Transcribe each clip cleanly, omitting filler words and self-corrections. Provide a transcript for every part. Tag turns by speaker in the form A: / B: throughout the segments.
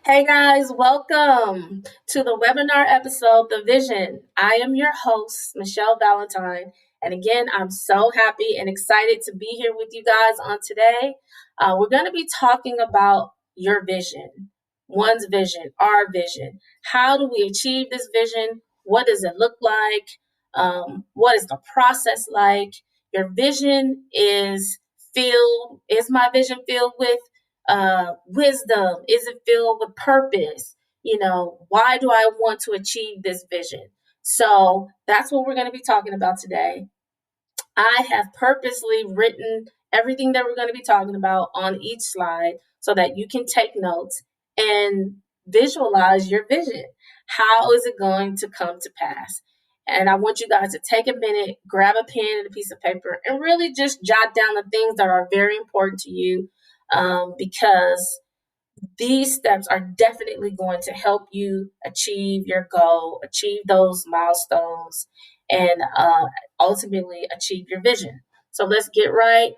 A: Hey guys, welcome to the webinar episode, The Vision. I am your host, Michelle Valentine. And again, I'm so happy and excited to be here with you guys on today. We're going to be talking about your vision, one's vision, our vision. How do we achieve this vision? What does it look like? What is the process like? Your vision is my vision filled with wisdom? Is it filled with purpose? Why do I want to achieve this vision? So that's what we're going to be talking about today. I have purposely written everything that we're going to be talking about on each slide so that you can take notes and visualize your vision. How is it going to come to pass? And I want you guys to take a minute, grab a pen and a piece of paper, and really just jot down the things that are very important to you because these steps are definitely going to help you achieve your goal, achieve those milestones, and ultimately achieve your vision. So let's get right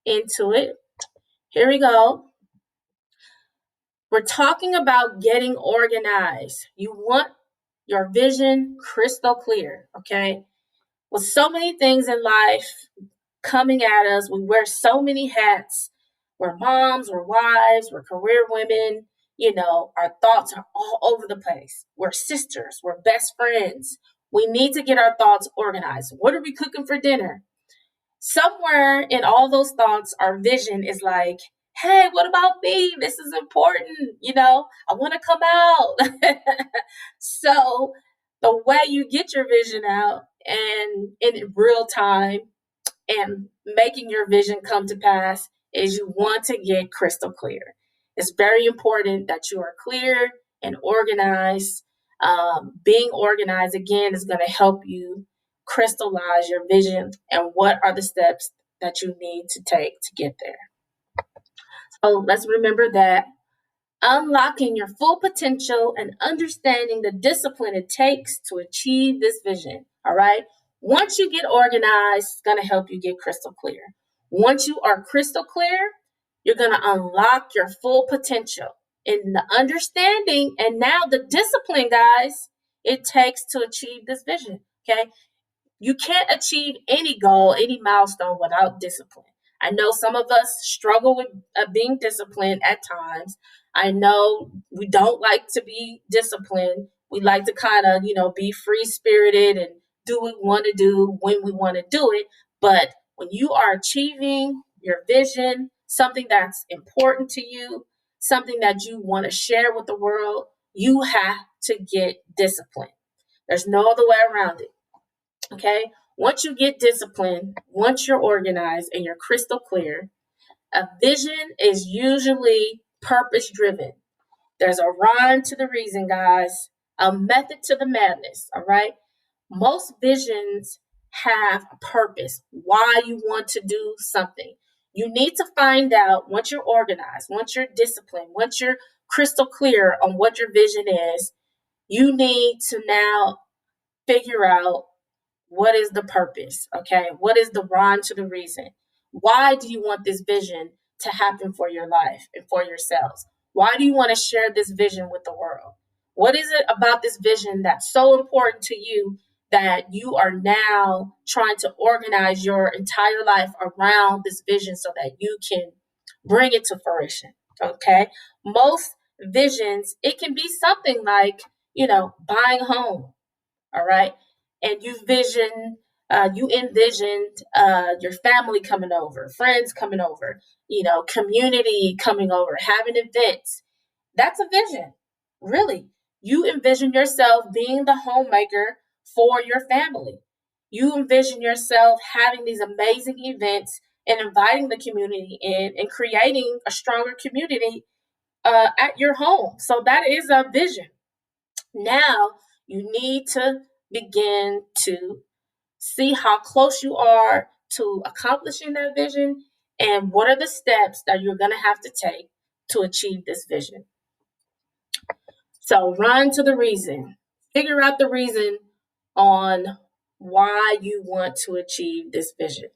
A: into it. Here we go. We're talking about getting organized. You want your vision crystal clear, okay? With so many things in life coming at us, we wear so many hats. We're moms, we're wives, we're career women. Our thoughts are all over the place. We're sisters, we're best friends. We need to get our thoughts organized. What are we cooking for dinner? Somewhere in all those thoughts, our vision is like, hey, what about me? This is important. I want to come out. So, the way you get your vision out and in real time and making your vision come to pass is you want to get crystal clear. It's very important that you are clear and organized. Being organized, again, is going to help you crystallize your vision and what are the steps that you need to take to get there. So let's remember that unlocking your full potential and understanding the discipline it takes to achieve this vision. All right. Once you get organized, it's going to help you get crystal clear. Once you are crystal clear, you're going to unlock your full potential in the understanding and now the discipline, guys, it takes to achieve this vision. Okay. You can't achieve any goal, any milestone without discipline. I know some of us struggle with being disciplined at times. I know we don't like to be disciplined. We like to kind of, be free spirited and do what we want to do when we want to do it. But when you are achieving your vision, something that's important to you, something that you want to share with the world, you have to get disciplined. There's no other way around it. Okay. Once you get disciplined, once you're organized and you're crystal clear, a vision is usually purpose driven. There's a rhyme to the reason, guys, a method to the madness. All right. Most visions have a purpose, why you want to do something. You need to find out once you're organized, once you're disciplined, once you're crystal clear on what your vision is, you need to now figure out what is the purpose? Okay. What is the rhyme to the reason? Why do you want this vision to happen for your life and for yourselves? Why do you want to share this vision with the world? What is it about this vision that's so important to you that you are now trying to organize your entire life around this vision so that you can bring it to fruition? Okay. Most visions, it can be something like, buying a home, all right, and you envisioned your family coming over, friends coming over, community coming over, having events. That's a vision, really. You envision yourself being the homemaker for your family. You envision yourself having these amazing events and inviting the community in and creating a stronger community at your home. So that is a vision. Now you need to begin to see how close you are to accomplishing that vision and what are the steps that you're going to have to take to achieve this vision. So run to the reason. Figure out the reason on why you want to achieve this vision.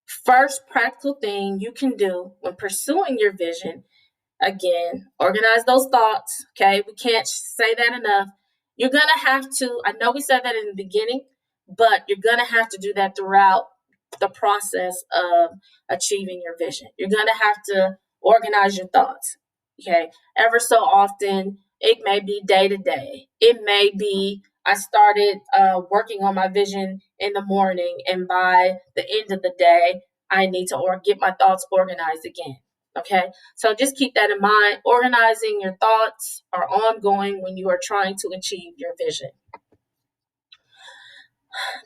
A: First practical thing you can do when pursuing your vision Again, organize those thoughts. Okay, we can't say that enough. You're gonna have to, I know we said that in the beginning, but you're gonna have to do that throughout the process of achieving your vision. You're gonna have to organize your thoughts. Okay, ever so often, it may be day to day. It may be I started working on my vision in the morning, and by the end of the day, I need to get my thoughts organized again. Okay, so just keep that in mind. Organizing your thoughts are ongoing when you are trying to achieve your vision.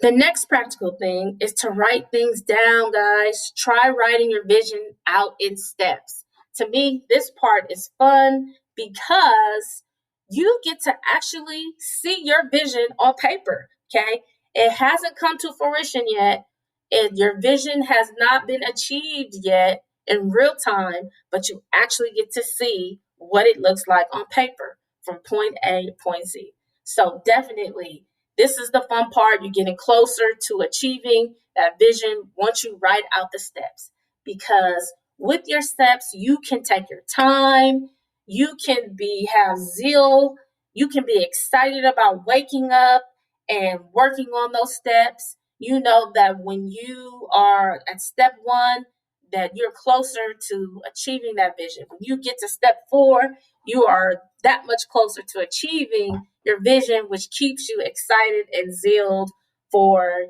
A: The next practical thing is to write things down, guys. Try writing your vision out in steps. To me, this part is fun because you get to actually see your vision on paper. Okay, it hasn't come to fruition yet, and your vision has not been achieved yet in real time, but you actually get to see what it looks like on paper from point A to point Z. So definitely, this is the fun part. You're getting closer to achieving that vision once you write out the steps. Because with your steps, you can take your time, you can have zeal, you can be excited about waking up and working on those steps. You know that when you are at step one, that you're closer to achieving that vision. When you get to step four, you are that much closer to achieving your vision, which keeps you excited and zealed for,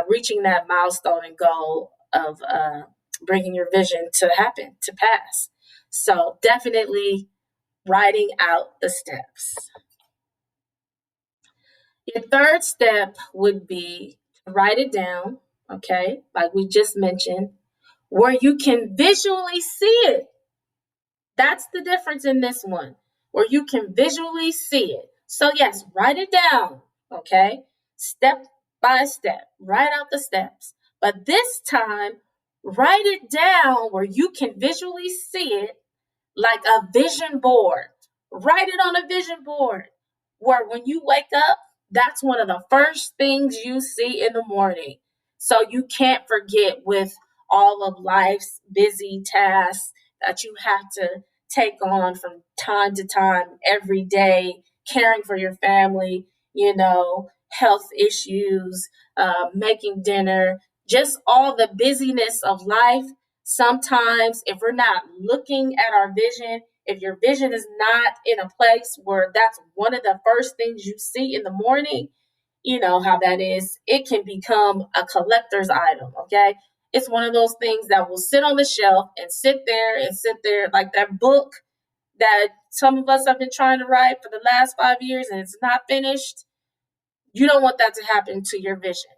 A: reaching that milestone and goal of bringing your vision to happen, to pass. So definitely writing out the steps. Your third step would be to write it down, okay, like we just mentioned, where you can visually see it. That's the difference in this one, where you can visually see it. So, yes, write it down, okay? Step by step, write out the steps. But this time, write it down where you can visually see it like a vision board. Write it on a vision board where when you wake up, that's one of the first things you see in the morning. So you can't forget with all of life's busy tasks that you have to take on from time to time every day, caring for your family, health issues, making dinner, just all the busyness of life. Sometimes, if we're not looking at our vision, if your vision is not in a place where that's one of the first things you see in the morning, you know how that is. It can become a collector's item, okay? It's one of those things that will sit on the shelf and sit there like that book that some of us have been trying to write for the last 5 years and it's not finished. You don't want that to happen to your vision.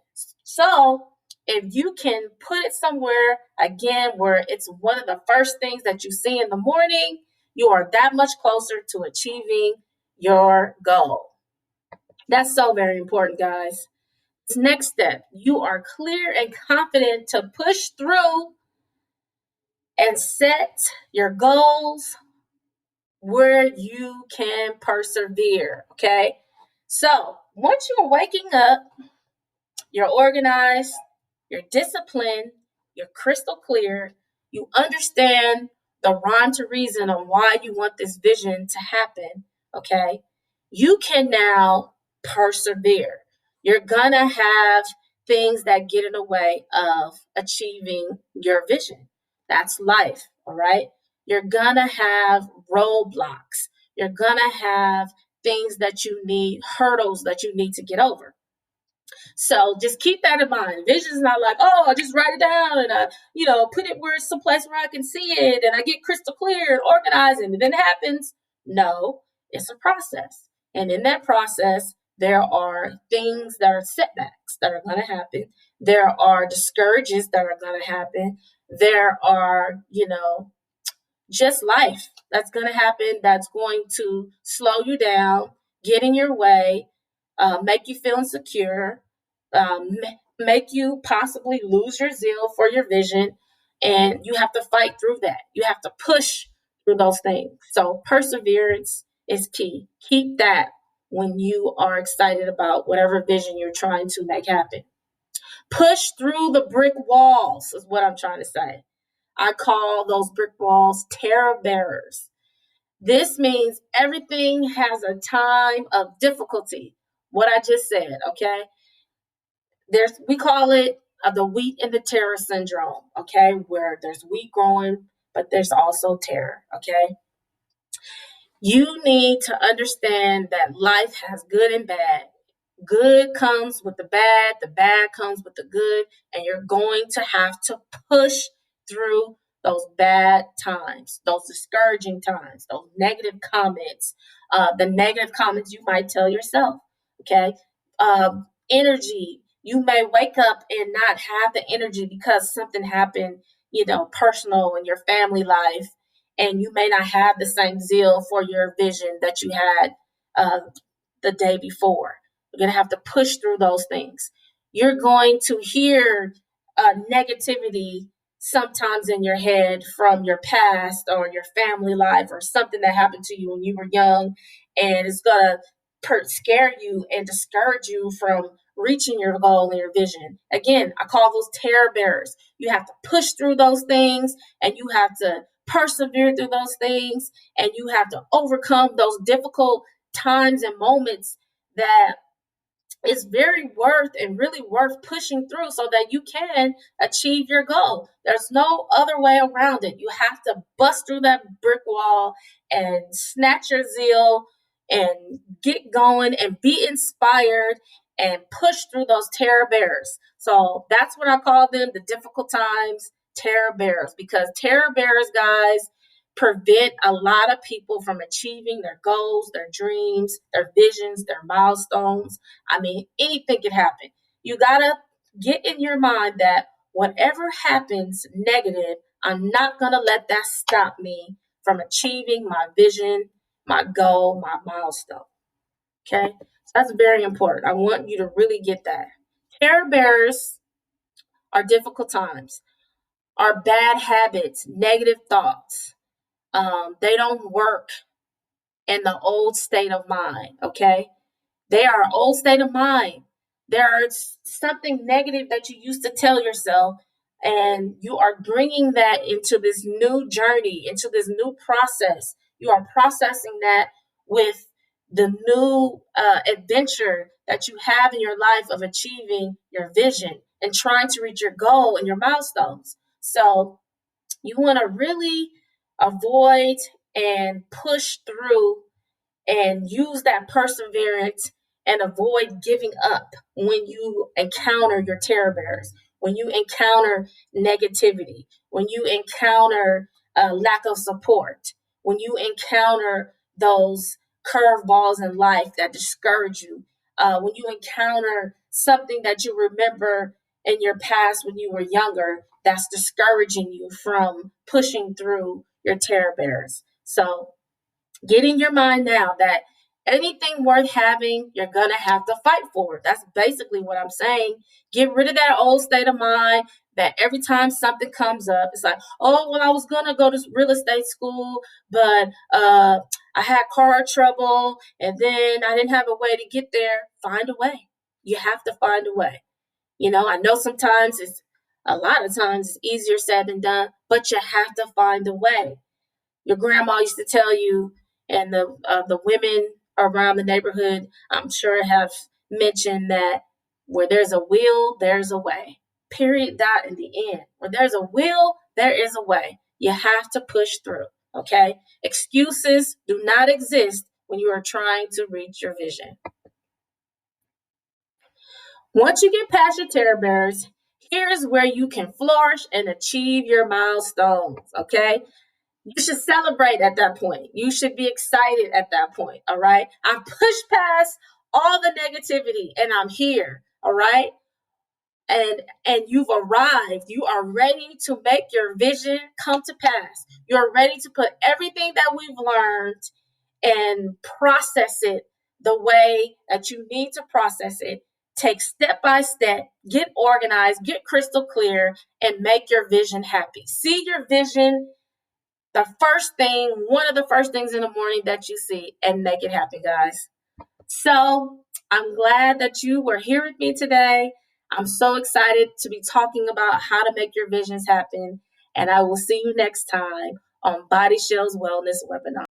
A: So, if you can put it somewhere, again, where it's one of the first things that you see in the morning, you are that much closer to achieving your goal. That's so very important, guys. This next step, you are clear and confident to push through and set your goals where you can persevere. Okay. So once you're waking up, you're organized, you're disciplined, you're crystal clear, you understand the rhyme to reason on why you want this vision to happen, okay? You can now persevere. You're gonna have things that get in the way of achieving your vision. That's life, all right? You're gonna have roadblocks. You're gonna have things that you need, hurdles that you need to get over. So just keep that in mind. Vision is not like, oh, I just write it down and put it where it's someplace where I can see it and I get crystal clear and organized and then it happens. No, it's a process. And in that process, there are things that are setbacks that are going to happen. There are discourages that are going to happen. There are, just life that's going to happen that's going to slow you down, get in your way, make you feel insecure, make you possibly lose your zeal for your vision. And you have to fight through that. You have to push through those things. So, perseverance is key. Keep that when you are excited about whatever vision you're trying to make happen. Push through the brick walls, is what I'm trying to say. I call those brick walls Tarabearers. This means everything has a time of difficulty. What I just said, okay? We call it the wheat and the terror syndrome, okay? Where there's wheat growing, but there's also terror, okay? You need to understand that life has good and bad. Good comes with the bad comes with the good, and you're going to have to push through those bad times, those discouraging times, those negative comments, the negative comments you might tell yourself, okay? Energy. You may wake up and not have the energy because something happened, personal in your family life, and you may not have the same zeal for your vision that you had uh, the day before. You're going to have to push through those things. You're going to hear negativity sometimes in your head from your past or your family life or something that happened to you when you were young, and it's going to scare you and discourage you from reaching your goal and your vision. Again, I call those terror bearers. You have to push through those things, and you have to persevere through those things, and you have to overcome those difficult times and moments that it's very worth and really worth pushing through so that you can achieve your goal. There's no other way around it. You have to bust through that brick wall and snatch your zeal and get going and be inspired and push through those terror bearers. So that's what I call them, the difficult times terror bearers, because terror bearers, guys, prevent a lot of people from achieving their goals, their dreams, their visions, their milestones. I mean, anything can happen. You got to get in your mind that whatever happens negative, I'm not going to let that stop me from achieving my vision, my goal, my milestone. Okay? So that's very important. I want you to really get that. Terror bearers are difficult times, are bad habits, negative thoughts. They don't work in the old state of mind. Okay? They are an old state of mind. There's something negative that you used to tell yourself, and you are bringing that into this new journey, into this new process. You are processing that with the new adventure that you have in your life of achieving your vision and trying to reach your goal and your milestones. So you want to really avoid and push through and use that perseverance and avoid giving up when you encounter your terror bearers, when you encounter negativity, when you encounter lack of support, when you encounter those curveballs in life that discourage you, when you encounter something that you remember in your past when you were younger that's discouraging you from pushing through your terror bearers. So get in your mind now that anything worth having, you're going to have to fight for. That's basically what I'm saying. Get rid of that old state of mind that every time something comes up, it's like, oh, well, I was going to go to real estate school, but I had car trouble, and then I didn't have a way to get there. Find a way. You have to find a way. I know sometimes a lot of times it's easier said than done, but you have to find a way. Your grandma used to tell you, and the women around the neighborhood, I'm sure, have mentioned that where there's a will, there's a way. Period. Dot. In the end, where there's a will, there is a way. You have to push through. Okay. Excuses do not exist when you are trying to reach your vision. Once you get past your terror bearers, here's where you can flourish and achieve your milestones. Okay. You should celebrate at that point. You should be excited at that point. All right. I've pushed past all the negativity and I'm here. All right. And you've arrived. You are ready to make your vision come to pass. You're ready to put everything that we've learned and process it the way that you need to process it. Take step by step, get organized, get crystal clear, and make your vision happy. See your vision one of the first things in the morning that you see, and make it happen, guys. So I'm glad that you were here with me today. I'm so excited to be talking about how to make your visions happen. And I will see you next time on Body Shells Wellness Webinar.